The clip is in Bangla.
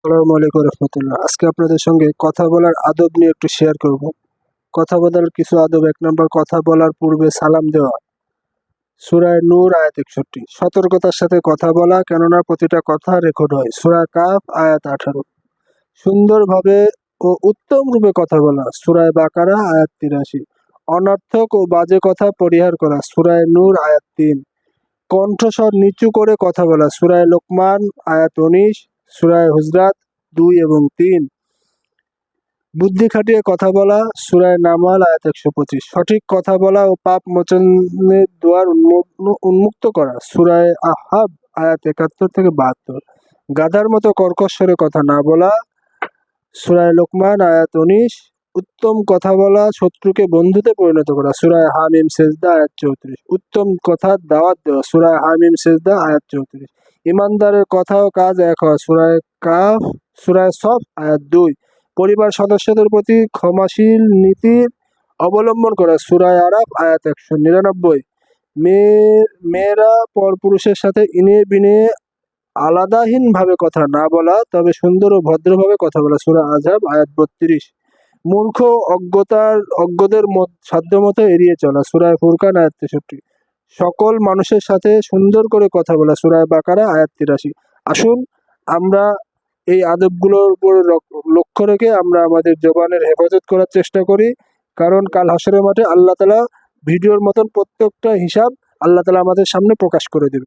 আসসালামু আলাইকুম রহমতুল্লাহ। আজকে আপনাদের সঙ্গে কথা বলার আদব নিয়ে একটু শেয়ার করব। কথা বলার কিছু আদব। 1 নম্বর, কথা বলার পূর্বে সালাম দেওয়া। সূরা নূর আয়াত 61। সতর্কতার সাথে কথা বলা, কেননা প্রতিটা কথা রেকর্ড হয়। সূরা কাফ আয়াত 18। সুন্দরভাবে ও উত্তম রূপে কথা বলা। সূরা বাকারা আয়াত 83। অনর্থক ও বাজে কথা পরিহার করা। সূরা নূর আয়াত 3। কণ্ঠস্বর নিচু করে কথা বলা। সূরা লোকমান আয়াত 19। সূরা হুজরাত 2 এবং 3। বুদ্ধি খাটিয়ে কথা বলা। সূরা নামাল আয়াত 125। সঠিক কথা বলা ও পাপ মোচনের দুয়ার উন্মুক্ত করা। সূরা আহহাব আয়াত 71 থেকে 72। গাধার মতো কর্কশ স্বরে কথা না বলা। সূরা লোকমান আয়াত 19। উত্তম কথা বলা, শত্রুকে বন্ধুতে পরিণত করা। সূরা হামিম সেজদা আয়াত 34। উত্তম কথার দাওয়াত দেওয়া। সূরা হামিম সেজদা আয়াত 34। ইমানদারের কথা ও কাজ এক হওয়া। সূরা সফ আয়াত 2। পরিবার সদস্যদের প্রতি ক্ষমাশীল নীতির অবলম্বন করা। সূরা আরাফ আয়াত 199। মেয়েরা পরপুরুষের সাথে ইনিয়ে বিনিয়ে আলাদাহীনভাবে কথা না বলা, তবে সুন্দর ও ভদ্রভাবে কথা বলা। সূরা আহজাব আয়াত 32। মূর্খ অজ্ঞদের সাধ্যমতো এড়িয়ে চলা। সূরা ফুরকান আয়াত 63। সকল মানুষের সাথে সুন্দর করে কথা বলা। সূরা বাকারা আয়াত 83। আসুন আমরা এই আদবগুলোর উপর লক্ষ্য রেখে আমরা আমাদের জবানের হেফাজত করার চেষ্টা করি, কারণ কাল হাসরের মাঠে আল্লাহ তাআলা ভিডিওর মতন প্রত্যেকটা হিসাব আল্লাহ তাআলা আমাদের সামনে প্রকাশ করে দেবে।